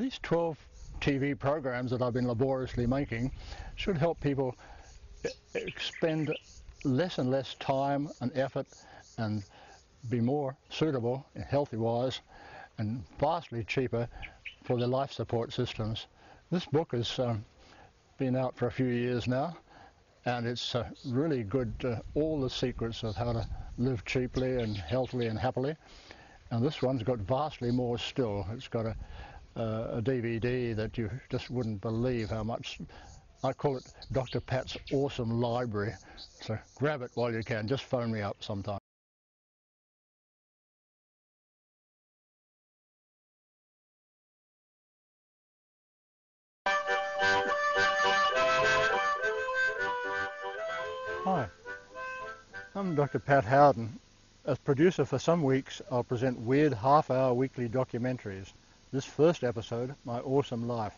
These 12 TV programs that I've been laboriously making should help people expend less and less time and effort and be more suitable, healthy-wise, and vastly cheaper for their life support systems. This book has been out for a few years now, and it's really good, all the secrets of how to live cheaply and healthily and happily. And this one's got vastly more still. It's got a DVD that you just wouldn't believe how much. I call it Dr. Pat's Awesome Library. So grab it while you can. Just phone me up sometime. Hi, I'm Dr. Pat Howden. As producer for some weeks, I'll present weird half-hour weekly documentaries. This first episode, My Awesome Life.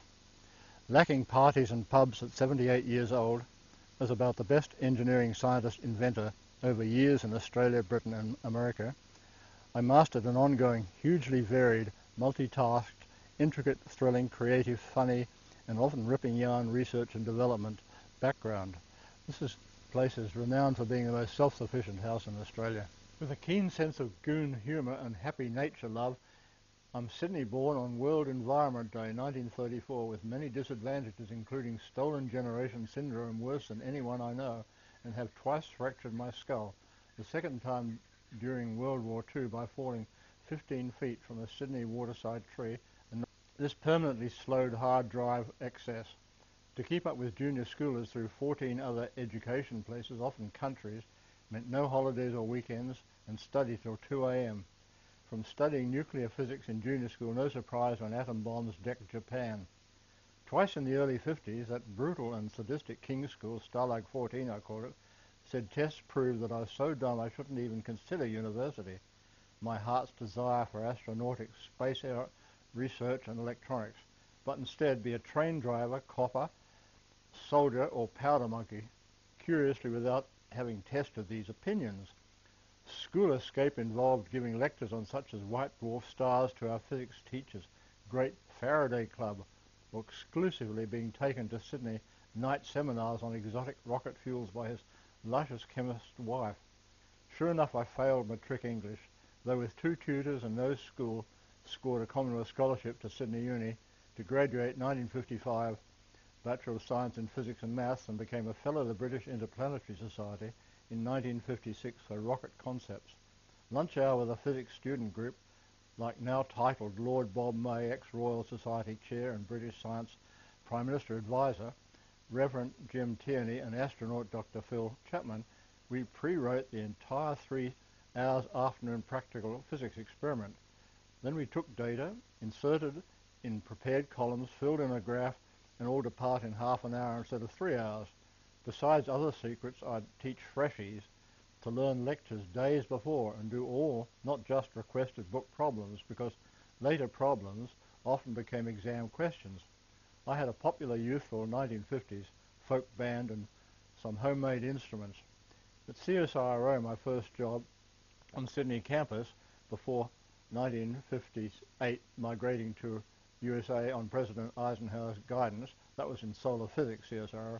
Lacking parties and pubs at 78 years old, as about the best engineering scientist inventor over years in Australia, Britain and America, I mastered an ongoing, hugely varied, multitasked, intricate, thrilling, creative, funny and often ripping yarn research and development background. This place is renowned for being the most self-sufficient house in Australia. With a keen sense of goon humour and happy nature love, I'm Sydney born on World Environment Day 1934 with many disadvantages including stolen generation syndrome worse than anyone I know, and have twice fractured my skull, the second time during World War II by falling 15 feet from a Sydney waterside tree, and this permanently slowed hard drive excess. To keep up with junior schoolers through 14 other education places, often countries, meant no holidays or weekends and study till 2 a.m. From studying nuclear physics in junior school, no surprise when atom bombs decked Japan. Twice in the early 50s, that brutal and sadistic King's School, Stalag 14 I called it, said tests proved that I was so dumb I shouldn't even consider university. My heart's desire for astronautics, space air research and electronics, but instead be a train driver, copper, soldier or powder monkey, curiously without having tested these opinions. School escape involved giving lectures on such as white dwarf stars to our physics teachers, great Faraday Club, or exclusively being taken to Sydney night seminars on exotic rocket fuels by his luscious chemist wife. Sure enough, I failed matric English, though with 2 tutors and no school, scored a Commonwealth Scholarship to Sydney Uni to graduate 1955, Bachelor of Science in Physics and Maths, and became a Fellow of the British Interplanetary Society in 1956 for rocket concepts. Lunch hour with a physics student group, like now titled Lord Bob May, ex-Royal Society Chair and British Science Prime Minister Advisor, Reverend Jim Tierney and astronaut Dr. Phil Chapman, we pre-wrote the entire 3 hours afternoon practical physics experiment. Then we took data, inserted in prepared columns, filled in a graph, and all depart in half an hour instead of 3 hours. Besides other secrets, I'd teach freshies to learn lectures days before and do all, not just requested book problems, because later problems often became exam questions. I had a popular youthful 1950s folk band and some homemade instruments. At CSIRO, my first job on Sydney campus, before 1958 migrating to USA on President Eisenhower's guidance, that was in solar physics, CSIRO,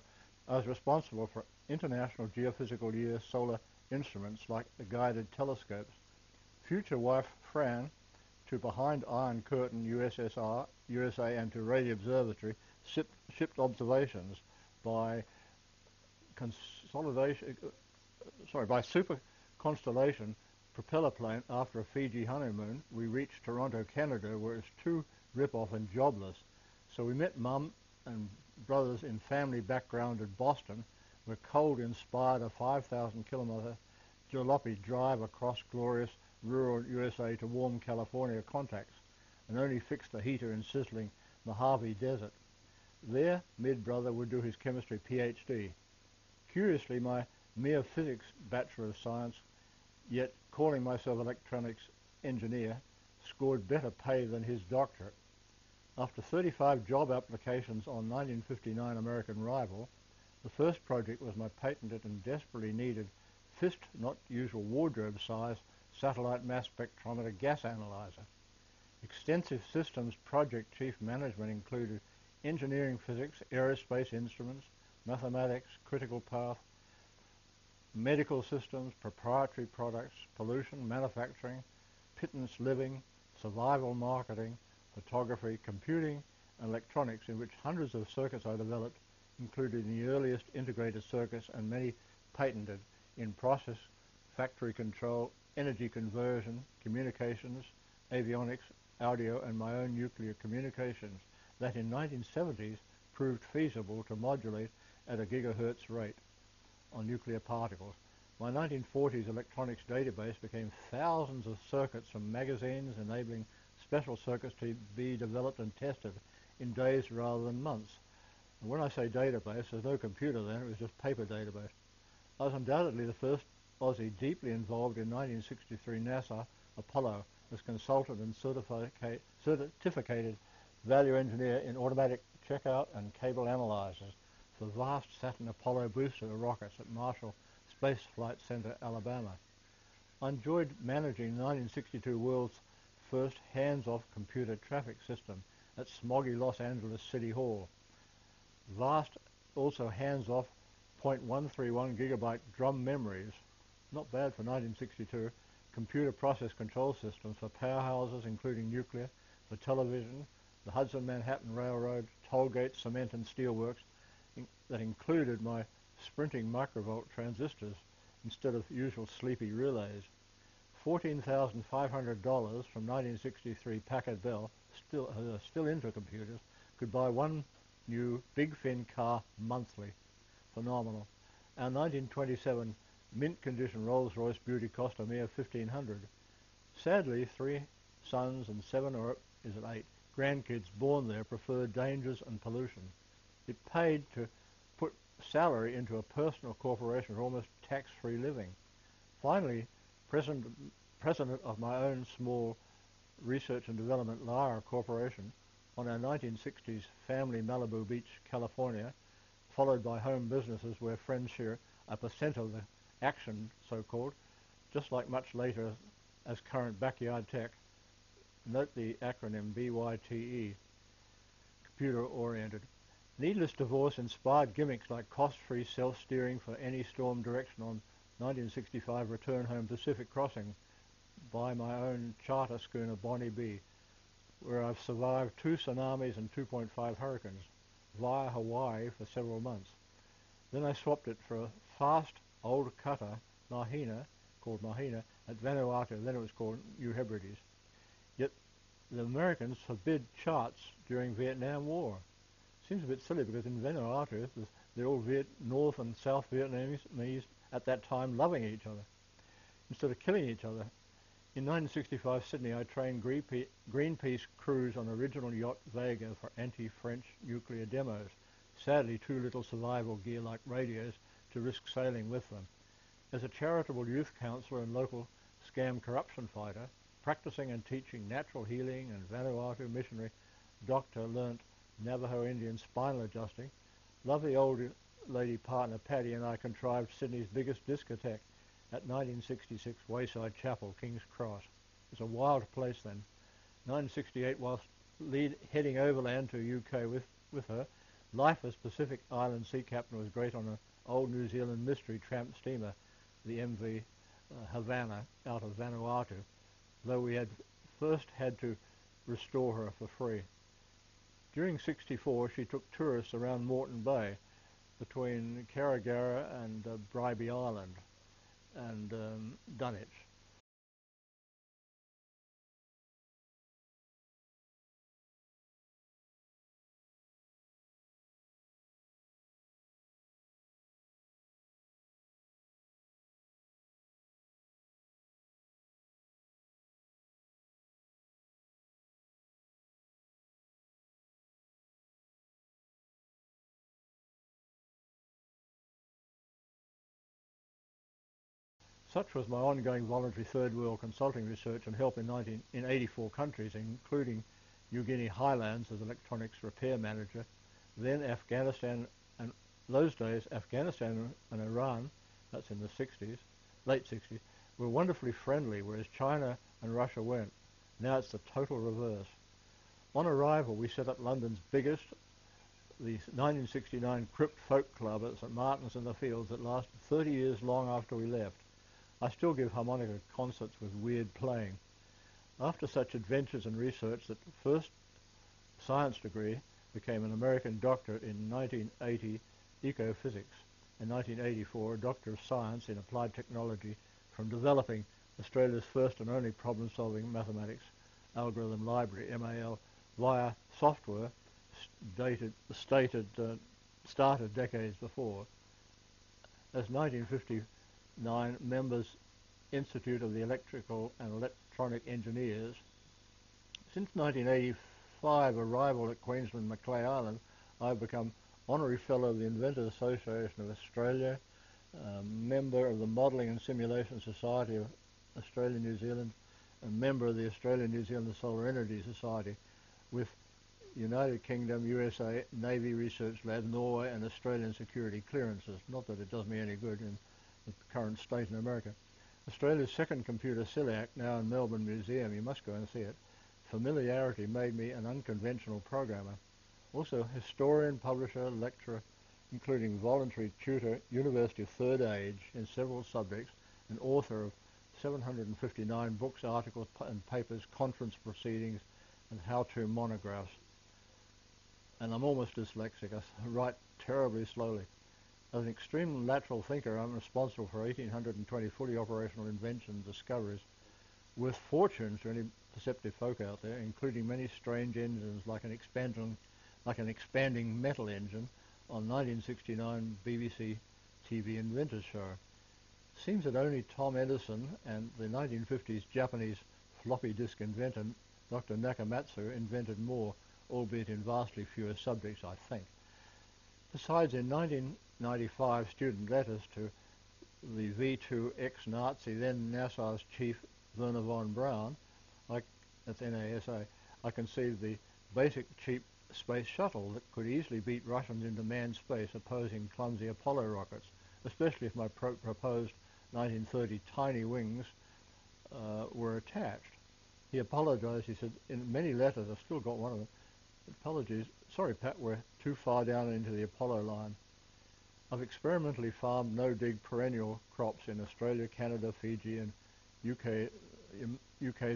I was responsible for International Geophysical Year solar instruments like the guided telescopes. Future wife Fran to Behind Iron Curtain USSR, USA, and to Radio Observatory shipped observations by Super Constellation propeller plane. After a Fiji honeymoon, we reached Toronto, Canada, where it's too rip-off and jobless. So we met Mum and brothers in family background in Boston, where cold inspired a 5,000 kilometre jalopy drive across glorious rural USA to warm California contacts, and only fixed the heater in sizzling Mojave Desert. There, mid-brother would do his chemistry PhD. Curiously, my mere physics Bachelor of Science, yet calling myself electronics engineer, scored better pay than his doctorate. After 35 job applications on 1959 American Rival, the first project was my patented and desperately needed fist, not usual wardrobe size, satellite mass spectrometer gas analyzer. extensive systems project chief management included engineering, physics, aerospace instruments, mathematics, critical path, medical systems, proprietary products, pollution, manufacturing, pittance living, survival marketing, photography, computing, and electronics, in which hundreds of circuits I developed, including the earliest integrated circuits and many patented in process, factory control, energy conversion, communications, avionics, audio, and my own nuclear communications that in 1970s proved feasible to modulate at a gigahertz rate on nuclear particles. My 1940s electronics database became thousands of circuits from magazines, enabling special circuits to be developed and tested in days rather than months. And when I say database, there's no computer then, it was just paper database. I was undoubtedly the first Aussie deeply involved in 1963 NASA Apollo as consultant and certificated value engineer in automatic checkout and cable analyzers for vast Saturn Apollo booster rockets at Marshall Space Flight Center, Alabama. I enjoyed managing the 1962 world's first hands-off computer traffic system at smoggy Los Angeles City Hall. Vast, also hands-off 0.131 gigabyte drum memories, not bad for 1962, computer process control systems for powerhouses including nuclear, for television, the Hudson-Manhattan Railroad, toll gates, cement and steelworks, that included my sprinting microvolt transistors instead of usual sleepy relays. $14,500 from 1963 Packard Bell, still into computers, could buy one new big fin car monthly. Phenomenal. Our 1927 mint condition Rolls-Royce Beauty cost a mere $1,500. Sadly, 3 sons and 7 or is it 8 grandkids born there preferred dangers and pollution. It paid to put salary into a personal corporation for almost tax-free living. Finally, president of my own small research and development Lara Corporation on our 1960s family Malibu Beach, California, followed by home businesses where friends share a percent of the action, so-called, just like much later as current backyard tech. Note the acronym BYTE, computer-oriented. Needless divorce inspired gimmicks like cost-free self-steering for any storm direction on 1965 return home Pacific crossing by my own charter schooner Bonnie B, where I've survived 2 tsunamis and 2.5 hurricanes via Hawaii for several months. Then I swapped it for a fast old cutter, called Mahina, at Vanuatu, then it was called New Hebrides. Yet the Americans forbid charts during Vietnam War. Seems a bit silly because in Vanuatu, the old North and South Vietnamese at that time loving each other, instead of killing each other. In 1965 Sydney, I trained Greenpeace crews on original yacht Vega for anti-French nuclear demos. Sadly, too little survival gear like radios to risk sailing with them. As a charitable youth counsellor and local scam corruption fighter, practicing and teaching natural healing and Vanuatu missionary doctor learnt Navajo Indian spinal adjusting, lovely old lady partner Patty and I contrived Sydney's biggest discotheque at 1966 Wayside Chapel, King's Cross. It was a wild place then. 1968, whilst heading overland to UK with her, life as Pacific Island sea captain was great on an old New Zealand mystery tramp steamer, the MV Havana, out of Vanuatu, though we had first had to restore her for free. During '64, she took tourists around Moreton Bay between Carragara and Bribie Island and Dunwich. Such was my ongoing voluntary third world consulting research and help in 84 countries, including New Guinea Highlands as electronics repair manager, then Afghanistan, and those days Afghanistan and Iran, that's in the 60s, late 60s, were wonderfully friendly, whereas China and Russia weren't. Now it's the total reverse. On arrival, we set up London's biggest, the 1969 Crypt Folk Club at St Martin's in the Fields that lasted 30 years long after we left. I still give harmonica concerts with weird playing. After such adventures and research, that first science degree became an American doctorate in 1980 ecophysics. In 1984, a Doctor of Science in Applied Technology from developing Australia's first and only problem-solving mathematics algorithm library, MAL, via software started decades before. As 1959 members Institute of the Electrical and Electronic Engineers. Since 1985 arrival at Queensland Macleay Island, I've become Honorary Fellow of the Inventors Association of Australia, member of the Modelling and Simulation Society of Australia New Zealand, and member of the Australia New Zealand Solar Energy Society, with United Kingdom, USA, Navy Research Lab, Norway and Australian security clearances. Not that it does me any good in the current state in America. Australia's second computer CELAC, now in Melbourne Museum, you must go and see it. Familiarity made me an unconventional programmer. Also historian, publisher, lecturer, including voluntary tutor, University of Third Age in several subjects, and author of 759 books, articles and papers, conference proceedings and how-to monographs. And I'm almost dyslexic. I write terribly slowly. As an extreme lateral thinker, I'm responsible for 1,820 fully operational inventions, discoveries, worth fortunes to any perceptive folk out there, including many strange engines like an expanding metal engine on 1969 BBC TV Inventors Show. Seems that only Tom Edison and the 1950s Japanese floppy disk inventor Dr. Nakamatsu invented more, albeit in vastly fewer subjects, I think. Besides, in 1995 student letters to the V2 ex-Nazi, then NASA's chief Werner von Braun, that's NASA, I conceived the basic cheap space shuttle that could easily beat Russians into manned space opposing clumsy Apollo rockets, especially if my proposed 1930 tiny wings were attached. He apologized. He said, in many letters, I've still got one of them, apologies, sorry Pat, we're too far down into the Apollo line. I've experimentally farmed no-dig perennial crops in Australia, Canada, Fiji and UK's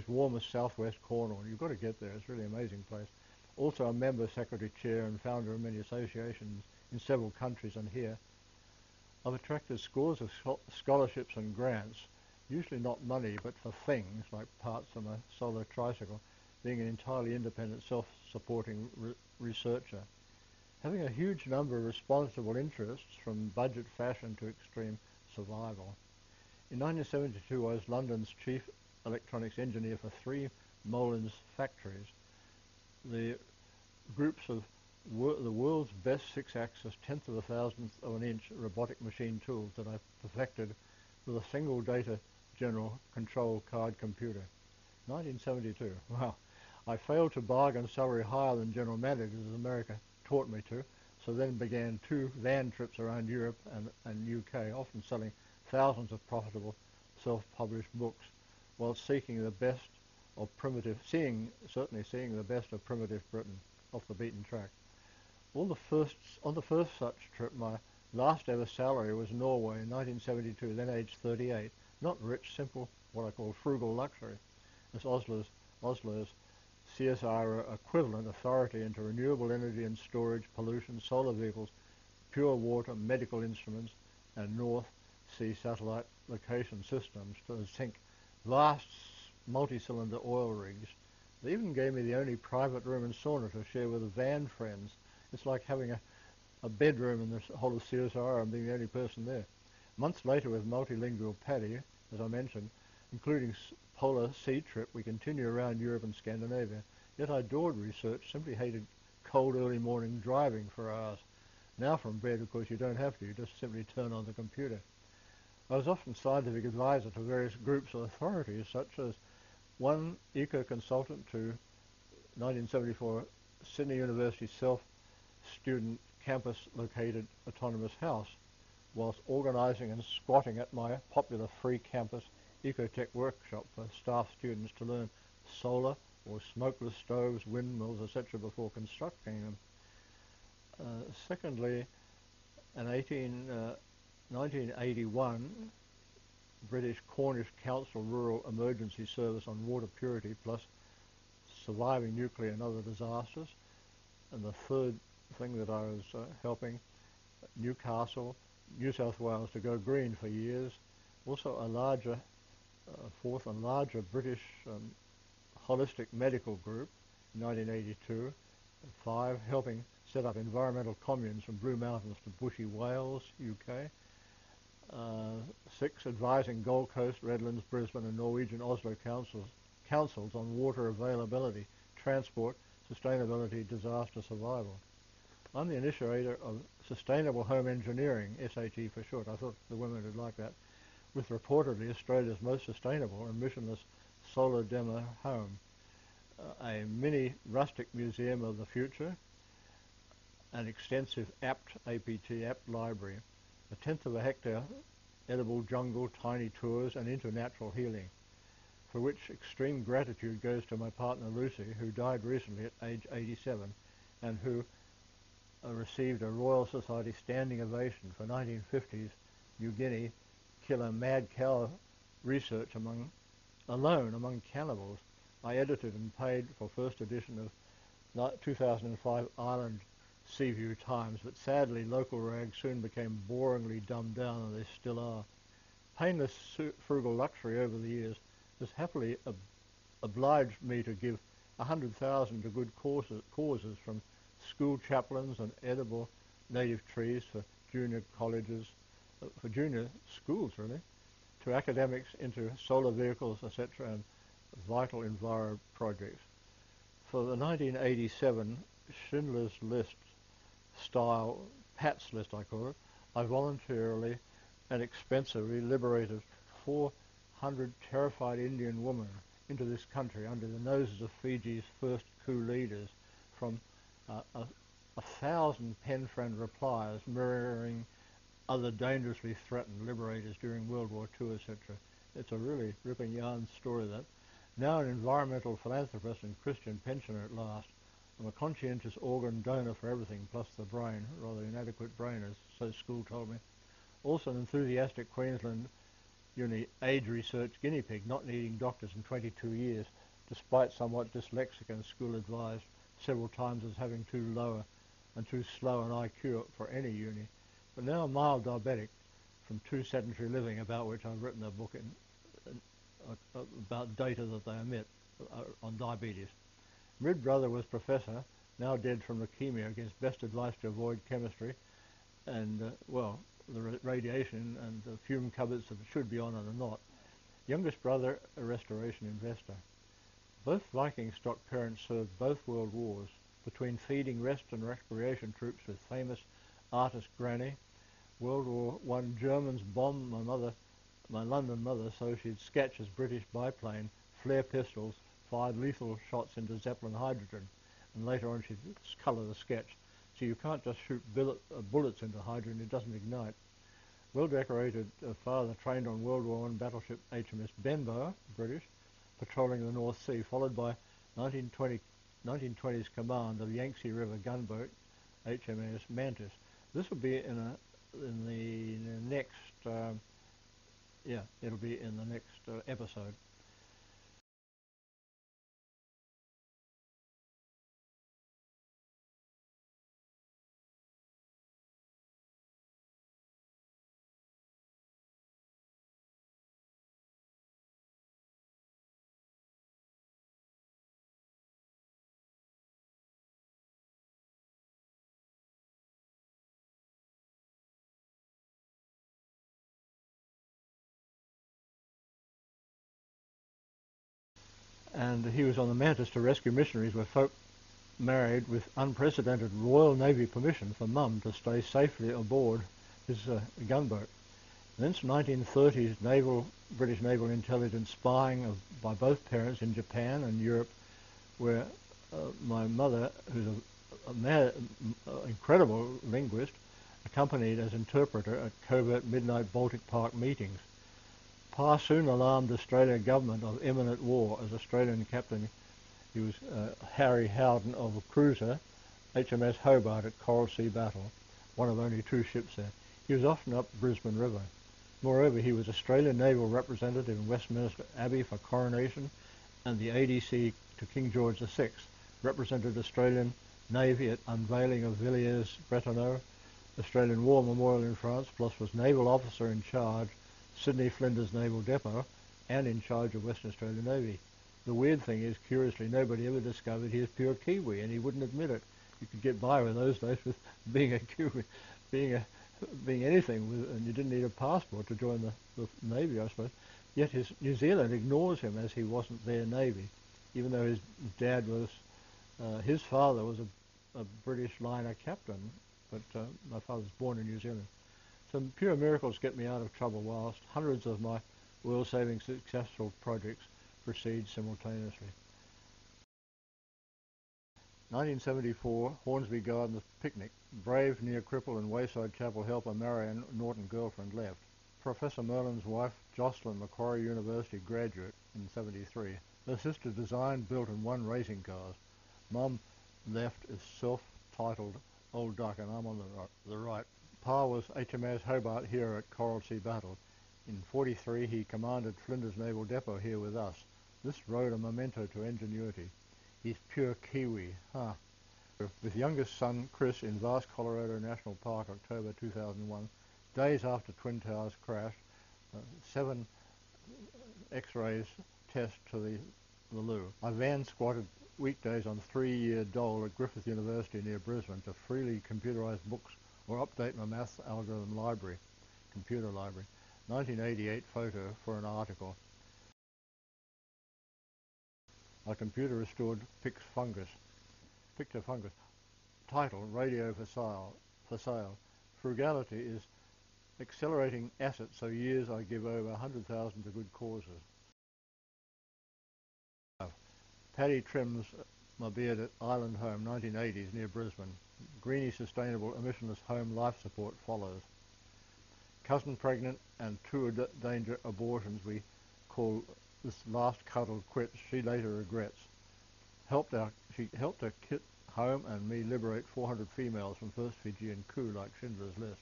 warmest southwest Cornwall. You've got to get there, it's a really amazing place. Also a member, secretary, chair and founder of many associations in several countries and here. I've attracted scores of scholarships and grants, usually not money but for things like parts of a solar tricycle, being an entirely independent, self-supporting researcher. Having a huge number of responsible interests, from budget fashion to extreme survival. In 1972 I was London's chief electronics engineer for 3 Moulins factories. The groups of the world's best 6-axis, tenth of a thousandth of an inch robotic machine tools that I perfected with a single data general control card computer. 1972, wow. I failed to bargain salary higher than general managers as America taught me to, so then began 2 van trips around Europe and UK, often selling thousands of profitable self-published books, while seeking the best of certainly seeing the best of primitive Britain off the beaten track. On the first such trip, my last ever salary was Norway in 1972, then aged 38. Not rich, simple, what I call frugal luxury, as Oslo's CSIRO equivalent authority into renewable energy and storage, pollution, solar vehicles, pure water, medical instruments, and North Sea satellite location systems to sink vast multi-cylinder oil rigs. They even gave me the only private room and sauna to share with van friends. It's like having a bedroom in the whole of CSIRO and being the only person there. Months later, with multilingual Paddy, as I mentioned, including polar sea trip, we continue around Europe and Scandinavia. Yet I adored research, simply hated cold early morning driving for hours. Now from bed, of course, you don't have to, you just simply turn on the computer. I was often scientific advisor to various groups or authorities, such as one eco-consultant to 1974 Sydney University self-student campus-located autonomous house, whilst organising and squatting at my popular free campus ecotech workshop for staff students to learn solar, or smokeless stoves, windmills, etc. before constructing them. Secondly, in 1981, British Cornish Council Rural Emergency Service on water purity plus surviving nuclear and other disasters. And the third thing that I was helping, Newcastle, New South Wales, to go green for years. Also a larger, fourth and larger British holistic medical group in 1982. 5, helping set up environmental communes from Blue Mountains to Bushy Wales, UK. 6, advising Gold Coast, Redlands, Brisbane and Norwegian Oslo councils on water availability, transport, sustainability, disaster survival. I'm the initiator of Sustainable Home Engineering, SHE for short. I thought the women would like that, with reportedly Australia's most sustainable and emissionless solar demo home, a mini rustic museum of the future, an extensive APT library, a tenth of a hectare edible jungle, tiny tours and into natural healing, for which extreme gratitude goes to my partner Lucy, who died recently at age 87 and who received a Royal Society standing ovation for 1950s New Guinea killer mad cow research alone among cannibals. I edited and paid for first edition of 2005 Island Seaview Times, but sadly local rags soon became boringly dumbed down, and they still are. Painless frugal luxury over the years has happily obliged me to give 100,000 to good causes, from school chaplains and edible native trees for junior colleges, for junior schools really, to academics into solar vehicles, etc., and vital enviro projects. For the 1987 Schindler's List style, Pat's List I call it, I voluntarily and expensively liberated 400 terrified Indian women into this country under the noses of Fiji's first coup leaders, from 1,000 pen-friend replies mirroring other dangerously threatened liberators during World War II, etc. It's a really ripping yarn story, that. Now an environmental philanthropist and Christian pensioner at last. I'm a conscientious organ donor for everything, plus the brain, rather inadequate brain, as so school told me. Also an enthusiastic Queensland Uni age research guinea pig, not needing doctors in 22 years, despite somewhat dyslexic and school advised several times as having too slow an IQ for any uni. But now a mild diabetic from too sedentary living, about which I've written a book about data that they omit on diabetes. Mid brother was professor, now dead from leukemia, against best advice to avoid chemistry and, the radiation and the fume cupboards that should be on and are not. Youngest brother, a restoration investor. Both Viking stock parents served both world wars, between feeding rest and recreation troops with famous artist Granny. World War I Germans bombed my London mother, so she'd sketch as British biplane, flare pistols, fired lethal shots into Zeppelin hydrogen, and later on she'd colour the sketch. So you can't just shoot bullets into hydrogen, it doesn't ignite. Well-decorated father trained on World War I battleship HMS Benbow, British, patrolling the North Sea, followed by 1920s command of Yangtze River gunboat HMS Mantis. This will be in the next, it'll be in the next episode. And he was on the Mantis to rescue missionaries where folk married with unprecedented Royal Navy permission for Mum to stay safely aboard his gunboat. Since 1930s British naval intelligence spying by both parents in Japan and Europe, where my mother, who's an incredible linguist, accompanied as interpreter at covert midnight Baltic Park meetings. Pa soon alarmed Australian government of imminent war as Australian Captain He was Harry Howden of a cruiser, HMS Hobart at Coral Sea Battle, one of only 2 ships there. He was often up Brisbane River. Moreover, he was Australian Naval Representative in Westminster Abbey for coronation, and the ADC to King George VI, represented Australian Navy at unveiling of Villiers-Bretonneux, Australian War Memorial in France, plus was Naval Officer in charge, Sydney Flinders Naval Depot, and in charge of Western Australian Navy. The weird thing is, curiously, nobody ever discovered he is pure Kiwi, and he wouldn't admit it. You could get by with those days with being a Kiwi, being anything, and you didn't need a passport to join the Navy, I suppose. Yet New Zealand ignores him as he wasn't their Navy, even though his dad was, his father was a British liner captain, but my father was born in New Zealand. Some pure miracles get me out of trouble whilst hundreds of my world-saving successful projects proceed simultaneously. 1974, Hornsby Gardens picnic. Brave near cripple and Wayside Chapel helper Marion Norton girlfriend left. Professor Merlin's wife, Jocelyn, Macquarie University graduate in 73. Her sister designed, built and won racing cars. Mum left is self-titled Old Duck, and I'm on the right. Pa was HMS Hobart here at Coral Sea Battle. In 43, he commanded Flinders Naval Depot here with us. This rode a memento to ingenuity. He's pure Kiwi, huh? With youngest son Chris in vast Colorado National Park, October 2001, days after Twin Towers crashed, 7 X-rays test to the loo. I van squatted weekdays on 3-year dole at Griffith University near Brisbane to freely computerise books or update my maths algorithm library, computer library. 1988 photo for an article. My computer restored picture fungus. Title, Radio for sale. Frugality is accelerating assets, so years I give over 100,000 to good causes. Paddy trims my beard at Island Home, 1980s, near Brisbane. Greeny sustainable emissionless home life support follows. Cousin pregnant and 2 danger abortions we call this last cuddle quits, she later regrets. She helped her kit home and me liberate 400 females from first Fijian coup like Schindler's List.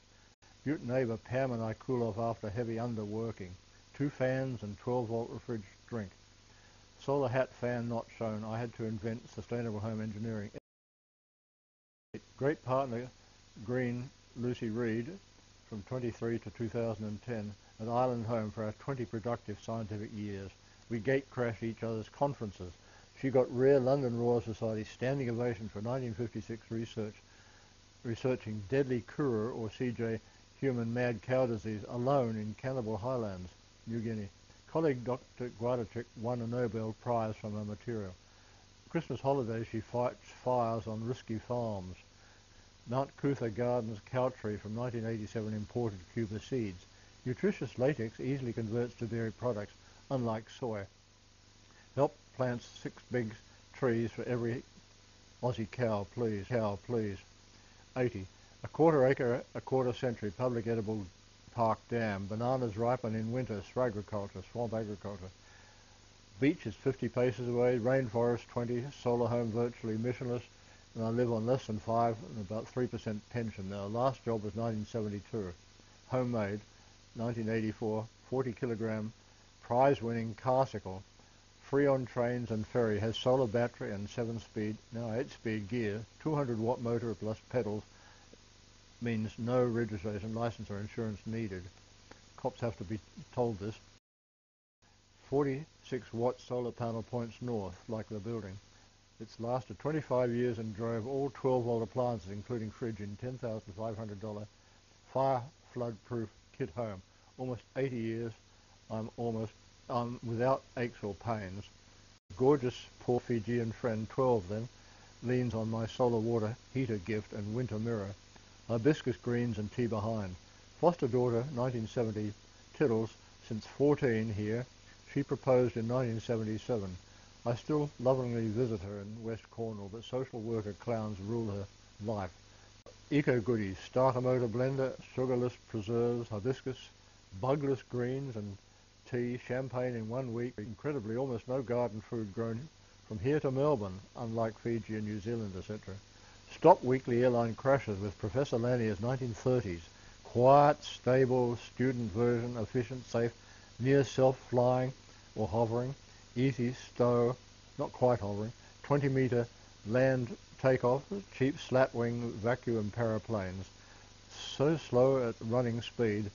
Butte neighbour Pam and I cool off after heavy underworking. 2 fans and 12-volt refrigerator drink. Solar hat fan not shown. I had to invent sustainable home engineering. Great partner Green Lucy Reed from 23 to 2010 at Island Home for our 20 productive scientific years. We gate crash each other's conferences. She got rare London Royal Society standing ovation for 1956 researching deadly Kura or CJ human mad cow disease alone in Cannibal Highlands, New Guinea. Colleague Dr. Guadachik won a Nobel Prize from her material. Christmas holidays she fights fires on risky farms. Mount Cootha Gardens cow tree from 1987 imported Cuba seeds. Nutritious latex easily converts to dairy products, unlike soy. Help plants 6 big trees for every Aussie cow, please. 80. A quarter acre, a quarter century public edible park dam. Bananas ripen in winter, swamp agriculture. Beach is 50 paces away, rainforest 20, solar home virtually emissionless, and I live on less than 5 and about 3% pension. Now, last job was 1972. Homemade, 1984, 40 kilogram, prize-winning carsicle. Free on trains and ferry, has solar battery and 7-speed, now 8-speed gear, 200-watt motor plus pedals, means no registration, license or insurance needed. Cops have to be told this. 46-watt solar panel points north, like the building. It's lasted 25 years and drove all 12-volt appliances, including fridge, in $10,500 fire flood-proof kit home. Almost 80 years, I'm without aches or pains. Gorgeous poor Fijian friend, 12 then, leans on my solar water heater gift and winter mirror. Hibiscus greens and tea behind. Foster daughter, 1970, Tiddles, since 14 here. She proposed in 1977. I still lovingly visit her in West Cornwall, but social worker clowns rule her life. Eco goodies, starter motor blender, sugarless preserves, hibiscus, bugless greens and tea, champagne in 1 week. Incredibly, almost no garden food grown from here to Melbourne, unlike Fiji and New Zealand, etc. Stop weekly airline crashes with Professor Lanier's 1930s. Quiet, stable, student version, efficient, safe, near self-flying or hovering, easy stow, not quite hovering, 20-metre land takeoff, cheap slat-wing vacuum paraplanes. So slow at running speed,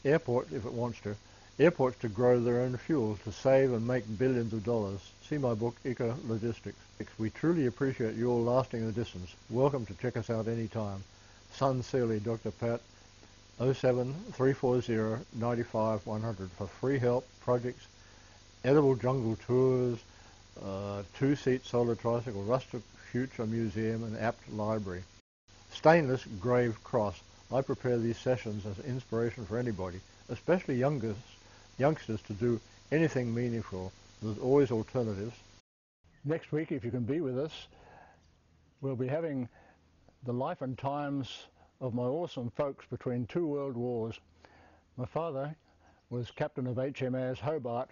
airport if it wants to, airports to grow their own fuel to save and make billions of dollars. See my book, Eco Logistics. We truly appreciate you all lasting the distance. Welcome to check us out anytime. Sincerely, Dr. Pat, 07 340 95 100 for free help, projects, edible jungle tours, two-seat solar tricycle, rustic future museum and apt library. Stainless grave cross. I prepare these sessions as inspiration for anybody, especially youngsters to do anything meaningful. There's always alternatives. Next week, if you can be with us, we'll be having the life and times of my awesome folks between two world wars. My father was captain of HMAS Hobart.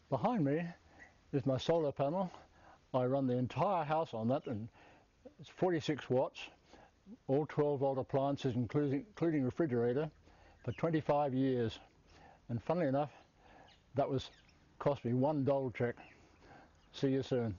Behind me is my solar panel. I run the entire house on that, and it's 46 watts, all 12-volt appliances, including refrigerator, for 25 years. And funnily enough, that cost me $1 check. See you soon.